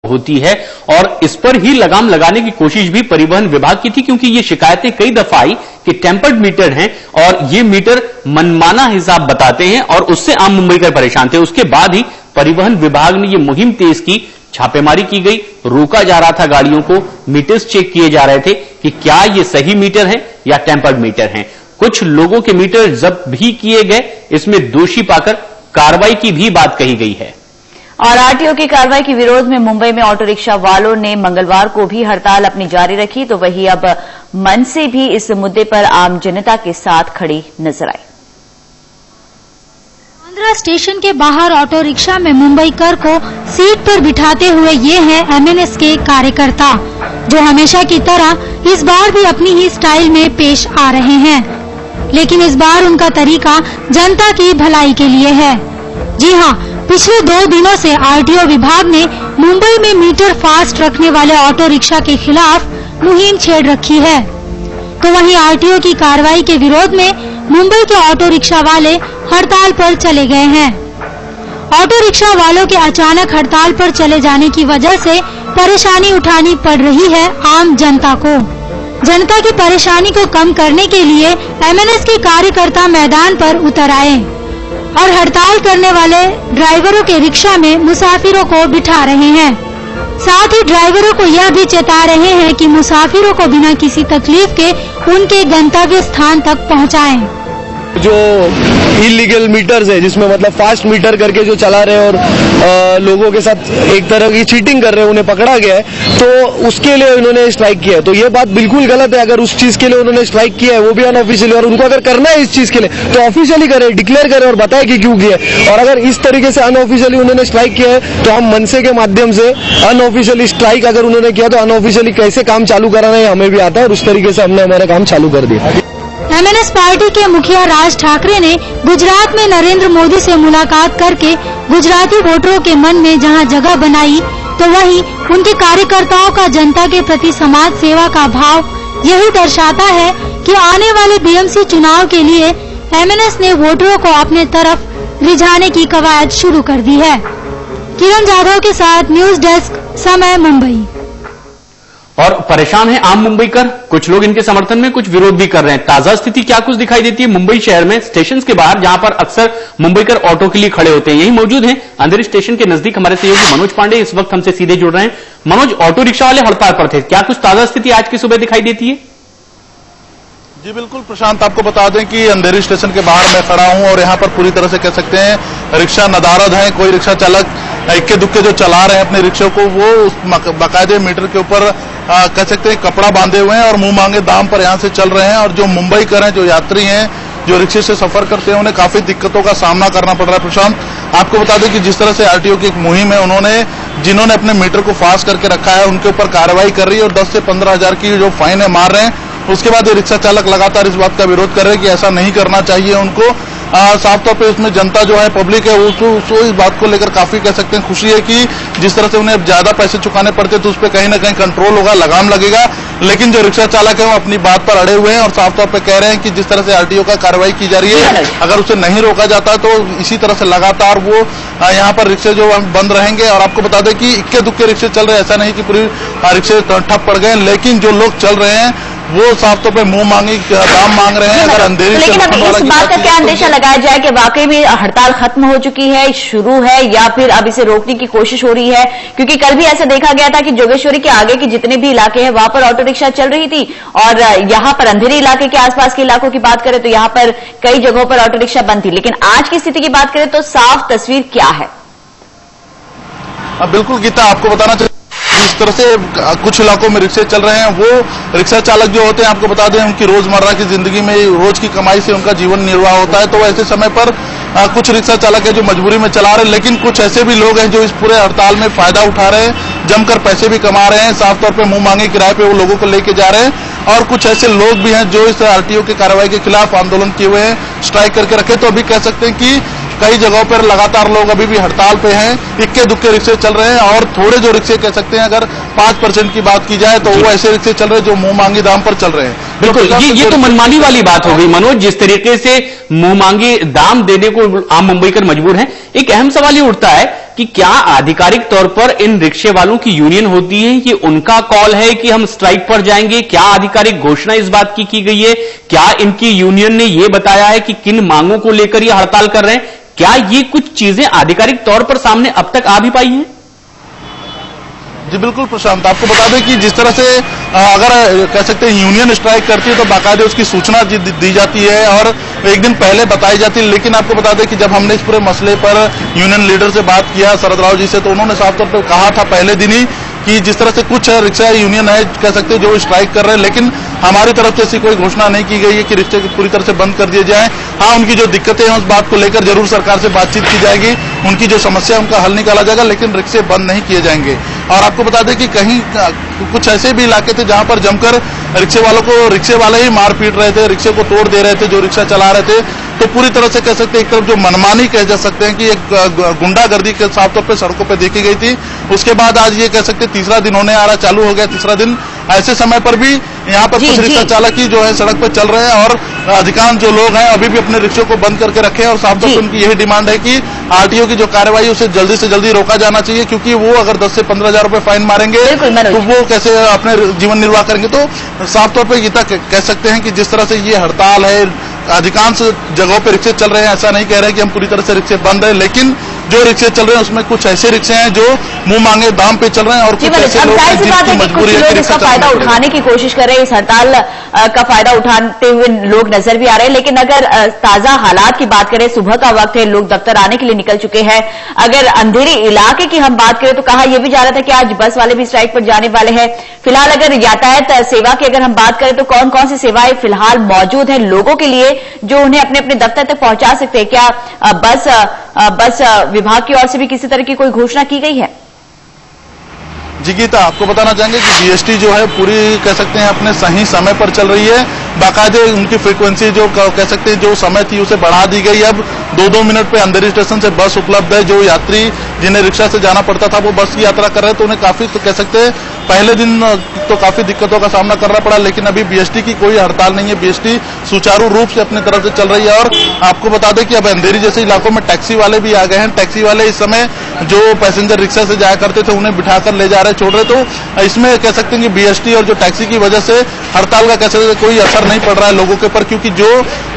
होती है और इस पर ही लगाम लगाने की कोशिश भी परिवहन विभाग की थी, क्योंकि ये शिकायतें कई दफा आई कि टेम्पर्ड मीटर हैं और ये मीटर मनमाना हिसाब बताते हैं और उससे आम मुंबईकर परेशान थे। उसके बाद ही परिवहन विभाग ने ये मुहिम तेज की, छापेमारी की गई, रोका जा रहा था गाड़ियों को, मीटर्स चेक किए जा रहे थे कि क्या ये सही मीटर हैं या टेम्पर्ड मीटर हैं। कुछ लोगों के मीटर जब्त भी किए गए, इसमें दोषी पाकर कार्रवाई की भी बात कही गई है। और आरटीओ की कार्रवाई के विरोध में मुंबई में ऑटो रिक्शा वालों ने मंगलवार को भी हड़ताल अपनी जारी रखी, तो वहीं अब मनसे भी इस मुद्दे पर आम जनता के साथ खड़ी नजर आई। बांद्रा स्टेशन के बाहर ऑटो रिक्शा में मुंबईकर को सीट पर बिठाते हुए ये हैं एमएनएस के कार्यकर्ता, जो हमेशा की तरह इस बार भी अपनी ही स्टाइल में पेश आ रहे हैं, लेकिन इस बार उनका तरीका जनता की भलाई के लिए है। जी हां, पिछले 2 दिनों से आरटीओ विभाग ने मुंबई में मीटर फास्ट रखने वाले ऑटो रिक्शा के खिलाफ मुहिम छेड़ रखी है। तो वहीं आरटीओ की कार्रवाई के विरोध में मुंबई के ऑटो रिक्शा वाले हड़ताल पर चले गए हैं। ऑटो रिक्शा वालों के अचानक हड़ताल पर चले जाने की वजह से परेशानी उठानी पड़ रही है आम जनता को। जनता की परेशानी को कम करने के लिए एमएनएस के कार्यकर्ता मैदान पर उतर आए और हड़ताल करने वाले ड्राइवरों के रिक्शा में मुसाफिरों को बिठा रहे हैं। साथ ही ड्राइवरों को यह भी चेता रहे हैं कि मुसाफिरों को बिना किसी तकलीफ के उनके गंतव्य स्थान तक पहुंचाएं। जो इलीगल मीटर्स है, जिसमें मतलब फास्ट मीटर करके जो चला रहे हैं और लोगों के साथ एक तरह की चीटिंग कर रहे हैं, उन्हें पकड़ा गया है, तो उसके लिए उन्होंने स्ट्राइक किया है। तो ये बात बिल्कुल गलत है। अगर उस चीज के लिए उन्होंने स्ट्राइक किया है, वो भी अनऑफिशियली, और उनको अगर करना है इस चीज के लिए तो ऑफिशियली करे, डिक्लेयर करे और बताए कि क्यों किया है। और अगर इस तरीके से अनऑफिशियली उन्होंने स्ट्राइक किया है तो हम मनसे के माध्यम से अनऑफिशियली स्ट्राइक अगर उन्होंने किया तो अनऑफिशियली कैसे काम चालू कराना है हमें भी आता है, और उस तरीके से हमने हमारा काम चालू कर दिया। एमएनएस पार्टी के मुखिया राज ठाकरे ने गुजरात में नरेंद्र मोदी से मुलाकात करके गुजराती वोटरों के मन में जहां जगह बनाई, तो वहीं उनके कार्यकर्ताओं का जनता के प्रति समाज सेवा का भाव यही दर्शाता है कि आने वाले बीएमसी चुनाव के लिए एमएनएस ने वोटरों को अपने तरफ रिझाने की कवायद शुरू कर दी है। किरण जाधव के साथ न्यूज डेस्क, समय, मुंबई। और परेशान है आम मुंबईकर, कुछ लोग इनके समर्थन में, कुछ विरोध भी कर रहे हैं। ताजा स्थिति क्या कुछ दिखाई देती है मुंबई शहर में स्टेशन के बाहर, जहां पर अक्सर मुंबईकर ऑटो के लिए खड़े होते हैं। यही मौजूद हैं अंधेरी स्टेशन के नजदीक हमारे सहयोगी मनोज पांडे इस वक्त हमसे सीधे जुड़ रहे हैं। मनोज, ऑटो रिक्शा वाले हड़ताल पर थे, क्या कुछ ताजा स्थिति आज की सुबह दिखाई देती है? जी बिल्कुल प्रशांत, आपको बता दें कि अंधेरी स्टेशन के बाहर मैं खड़ा हूं और यहाँ पर पूरी तरह से कह सकते हैं रिक्शा नदारद है। कोई रिक्शा चालक इक्के दुक्के जो चला रहे हैं अपने रिक्शे को, वो उस बाकायदे मीटर के ऊपर कह सकते हैं कपड़ा बांधे हुए हैं और मुंह मांगे दाम पर यहाँ से चल रहे हैं। और जो मुंबईकर हैं, जो यात्री हैं, जो रिक्शे से सफर करते हैं, उन्हें काफी दिक्कतों का सामना करना पड़ रहा है। प्रशांत, आपको बता दें कि जिस तरह से आरटीओ की एक मुहिम है, उन्होंने जिन्होंने अपने मीटर को फास्ट करके रखा है उनके ऊपर कार्रवाई कर रही है और 10 से 15 हजार की जो फाइन है मार रहे हैं। उसके बाद ये रिक्शा चालक लगातार इस बात का विरोध कर रहे हैं कि ऐसा नहीं करना चाहिए उनको। साफ तौर पे इसमें जनता जो है, पब्लिक है, उसको इस बात को लेकर काफी कह सकते हैं खुशी है कि जिस तरह से उन्हें ज्यादा पैसे चुकाने पड़ते तो उस पर कहीं ना कहीं कंट्रोल होगा, लगाम लगेगा। लेकिन जो रिक्शा चालक है वो अपनी बात पर अड़े हुए हैं और साफ तौर पे कह रहे हैं कि जिस तरह से आरटीओ का कार्रवाई की जा रही है, अगर उसे नहीं रोका जाता तो इसी तरह से लगातार वो यहाँ पर रिक्शे जो बंद रहेंगे। और आपको बता दें कि इक्के दुक्के रिक्शे चल रहे हैं, ऐसा नहीं कि पूरी रिक्शे ठप पड़ गए, लेकिन जो लोग चल रहे हैं वो साफ तौर पे मुंह मांगी दाम मांग रहे हैं। अगर अंधेरी, लेकिन अब इस बात का क्या अंदेशा लगाया जाए कि वाकई में हड़ताल खत्म हो चुकी है, शुरू है, या फिर अब इसे रोकने की कोशिश हो रही है? क्योंकि कल भी ऐसा देखा गया था कि जोगेश्वरी के आगे के जितने भी इलाके हैं वहां पर ऑटो रिक्शा चल रही थी, और यहां पर अंधेरी इलाके के आसपास के इलाकों की बात करें तो यहां पर कई जगहों पर ऑटो रिक्शा बंद थी। लेकिन आज की स्थिति की बात करें तो साफ तस्वीर क्या है? बिल्कुल गीता, आपको बताना चाहिए जिस तरह से कुछ इलाकों में रिक्शे चल रहे हैं, वो रिक्शा चालक जो होते हैं, आपको बता दें उनकी रोजमर्रा की जिंदगी में रोज की कमाई से उनका जीवन निर्वाह होता है। तो ऐसे समय पर कुछ रिक्शा चालक है जो मजबूरी में चला रहे हैं, लेकिन कुछ ऐसे भी लोग हैं जो इस पूरे हड़ताल में फायदा उठा रहे हैं, जमकर पैसे भी कमा रहे हैं, साफ तौर पे मुंह मांगे किराए पे वो लोगों को लेके जा रहे हैं। और कुछ ऐसे लोग भी हैं जो इस आरटीओ की कार्रवाई के खिलाफ आंदोलन किए हुए हैं, स्ट्राइक करके रखे। तो अभी कह सकते हैं कि कई जगहों पर लगातार लोग अभी भी हड़ताल पे हैं, इक्के दुक्के रिक्शे चल रहे हैं। और थोड़े जो रिक्शे कह सकते हैं, अगर 5% की बात की जाए तो वो ऐसे रिक्शे चल रहे हैं जो मुंह मांगी दाम पर चल रहे हैं। बिल्कुल, ये तो मनमानी वाली बात हो गई मनोज, जिस तरीके से मुंह मांगी दाम देने को आम मुंबईकर मजबूर हैं। एक अहम सवाल ये उठता है कि क्या आधिकारिक तौर पर इन रिक्शे वालों की यूनियन होती है, ये उनका कॉल है कि हम स्ट्राइक पर जाएंगे? क्या आधिकारिक घोषणा इस बात की गई है? क्या इनकी यूनियन ने यह बताया है कि किन मांगों को लेकर ये हड़ताल कर रहे हैं? क्या ये कुछ चीजें आधिकारिक तौर पर सामने अब तक आ भी पाई हैं? जी बिल्कुल प्रशांत, आपको बता दें कि जिस तरह से अगर कह सकते हैं यूनियन स्ट्राइक करती है तो बाकायदे उसकी सूचना दी जाती है और एक दिन पहले बताई जाती है। लेकिन आपको बता दें कि जब हमने इस पूरे मसले पर यूनियन लीडर से बात किया, शरद राव जी से, तो उन्होंने साफ तौर पर कहा था पहले दिन ही कि जिस तरह से कुछ रिक्शा यूनियन है कह सकते हैं जो स्ट्राइक कर रहे हैं, लेकिन हमारी तरफ से ऐसी कोई घोषणा नहीं की गई है कि रिक्शे पूरी तरह से बंद कर दिए जाए। हाँ, उनकी जो दिक्कतें हैं उस बात को लेकर जरूर सरकार से बातचीत की जाएगी, उनकी जो समस्या है उनका हल निकाला जाएगा, लेकिन रिक्शे बंद नहीं किए जाएंगे। और आपको बता दें कि कहीं कुछ ऐसे भी इलाके थे जहां पर जमकर रिक्शे वालों को रिक्शे वाले ही मार पीट रहे थे, रिक्शे को तोड़ दे रहे थे जो रिक्शा चला रहे थे। तो पूरी तरह से कह सकते हैं एक तरफ जो मनमानी कह जा सकते हैं कि एक गुंडागर्दी के साफ तौर पे सड़कों पे देखी गई थी। उसके बाद आज ये कह सकते हैं तीसरा दिन होने आ रहा, चालू हो गया तीसरा दिन। ऐसे समय पर भी यहाँ पर कुछ रिक्शा चालक ही जो है सड़क पर चल रहे हैं और अधिकांश जो लोग हैं अभी भी अपने रिक्शे को बंद करके रखे हैं और साफ तौर पर उनकी यही डिमांड है कि आरटीओ की जो कार्रवाई उसे जल्दी से जल्दी रोका जाना चाहिए, क्योंकि वो अगर 10 से 15,000 रुपए फाइन मारेंगे तो वो कैसे अपने जीवन निर्वाह करेंगे। तो साफ तौर पर ये तक कह सकते हैं कि जिस तरह से ये हड़ताल है, अधिकांश जगहों पे रिक्शे चल रहे हैं, ऐसा नहीं कह रहे कि हम पूरी तरह से रिक्शे बंद है, लेकिन जो रिक्शे चल रहे हैं उसमें कुछ ऐसे रिक्शे हैं जो मुंह मांगे दाम पे चल रहे हैं और कुछ ऐसे लोग हैं जिनकी मजबूरी है कि इसका फायदा उठाने की कोशिश कर रहे हैं, इस हड़ताल का फायदा उठाते हुए लोग नजर भी आ रहे हैं। लेकिन अगर ताजा हालात की बात करें, सुबह का वक्त है, लोग दफ्तर आने के लिए निकल चुके हैं। अगर अंधेरी इलाके की हम बात करें तो कहा यह भी जा रहा था कि आज बस वाले भी स्ट्राइक पर जाने वाले हैं। फिलहाल अगर यातायात सेवा की अगर हम बात करें तो कौन कौन सी सेवाएं फिलहाल मौजूद है लोगों के लिए जो उन्हें अपने अपने दफ्तर तक पहुंचा सकते हैं? क्या बस विभाग की ओर से भी किसी तरह की कोई घोषणा की गई है? जी गीता, आपको बताना चाहेंगे कि जीएसटी जो है पूरी कह सकते हैं अपने सही समय पर चल रही है। बाकायदे उनकी फ्रीक्वेंसी जो कह सकते हैं जो समय थी उसे बढ़ा दी गई। अब 2-2 मिनट पे अंधेरी स्टेशन से बस उपलब्ध है। जो यात्री जिन्हें रिक्शा से जाना पड़ता था वो बस की यात्रा कर रहे हैं, तो उन्हें काफी तो कह सकते हैं पहले दिन तो काफी दिक्कतों का सामना करना पड़ा, लेकिन अभी बीएसटी की कोई हड़ताल नहीं है। बीएसटी सुचारू रूप से अपनी तरफ से चल रही है। और आपको बता दें कि अब अंधेरी जैसे इलाकों में टैक्सी वाले भी आ गए हैं। टैक्सी वाले इस समय जो पैसेंजर रिक्शा से जाया करते थे उन्हें बिठाकर ले जा रहे, छोड़ रहे। तो इसमें कह सकते हैं कि बीएसटी और जो टैक्सी की वजह से हड़ताल का कह सकते कोई असर नहीं पड़ रहा है लोगों के ऊपर, क्योंकि जो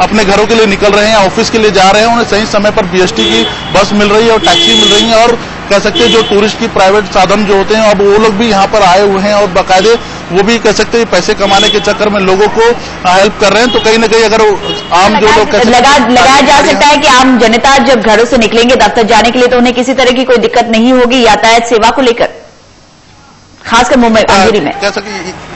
अपने घरों के लिए निकल रहे हैं, ऑफिस के लिए जा रहे हैं, उन्हें सही समय पर बीएसटी की बस मिल रही है और टैक्सी मिल रही है। और कह सकते हैं जो टूरिस्ट की प्राइवेट साधन जो होते हैं अब वो लोग भी यहाँ पर आए हुए हैं और बाकायदे वो भी कह सकते हैं पैसे कमाने के चक्कर में लोगों को हेल्प कर रहे हैं। तो कहीं ना कहीं अगर आम जो लोग लगाया जा सकता है कि आम जनता जब घरों से निकलेंगे दफ्तर जाने के लिए तो उन्हें किसी तरह की कोई दिक्कत नहीं होगी यातायात सेवा को लेकर, खासकर मुंबई अंधेरी में। कह सकते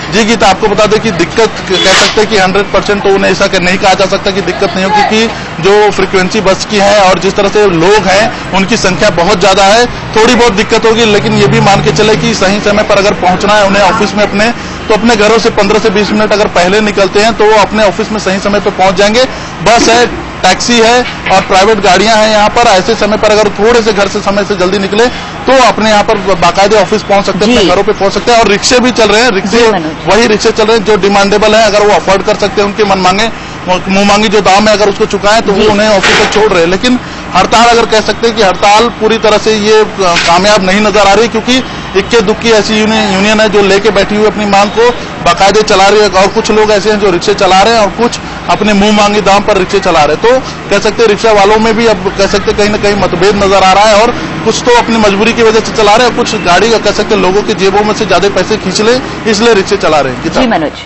जी गीता, आपको बता दें कि दिक्कत कह सकते हैं कि 100% तो उन्हें ऐसा नहीं कहा जा सकता कि दिक्कत नहीं हो, क्योंकि जो फ्रीक्वेंसी बस की है और जिस तरह से लोग हैं उनकी संख्या बहुत ज्यादा है। थोड़ी बहुत दिक्कत होगी, लेकिन ये भी मान के चले कि सही समय पर अगर पहुंचना है उन्हें ऑफिस में अपने, तो अपने घरों से 15 से 20 मिनट अगर पहले निकलते हैं तो वो अपने ऑफिस में सही समय पर पहुंच जाएंगे। बस है, टैक्सी है और प्राइवेट गाड़ियां हैं यहाँ पर। ऐसे समय पर अगर थोड़े से घर से समय से जल्दी निकले तो अपने यहाँ पर बाकायदे ऑफिस पहुंच सकते हैं, अपने घरों पे पहुंच सकते हैं। और रिक्शे भी चल रहे हैं, रिक्शे वही रिक्शे चल रहे हैं जो डिमांडेबल है, अगर वो अफोर्ड कर सकते हैं, उनके मन मांगे मुंह मांगी जो दाम है अगर उसको चुकाएं तो वो उन्हें ऑफिस तक छोड़ रहे हैं। लेकिन हड़ताल अगर कह सकते हैं कि हड़ताल पूरी तरह से ये कामयाब नहीं नजर आ रही, क्योंकि इक्के दुक्की ऐसी यूनियन है जो लेके बैठी हुई अपनी मांग को बाकायदे चला रही है। और कुछ लोग ऐसे हैं जो रिक्शे चला रहे हैं और कुछ अपने मुंह मांगी दाम पर रिक्शे चला रहे हैं। तो कह सकते हैं रिक्शा वालों में भी अब कह सकते कहीं ना कहीं मतभेद नजर आ रहा है। और कुछ तो अपनी मजबूरी की वजह से चला रहे हैं, कुछ गाड़ी कह सकते लोगों के जेबों में से ज्यादा पैसे खींच ले इसलिए रिक्शे चला रहे हैं। जी मनोज,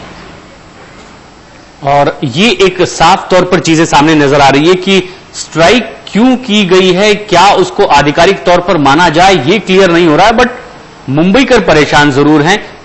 और ये एक साफ तौर पर चीजें सामने नजर आ रही है कि स्ट्राइक क्यों की गई है, क्या उसको आधिकारिक तौर पर माना जाए, ये क्लियर नहीं हो रहा है। बट मुंबईकर परेशान जरूर हैं।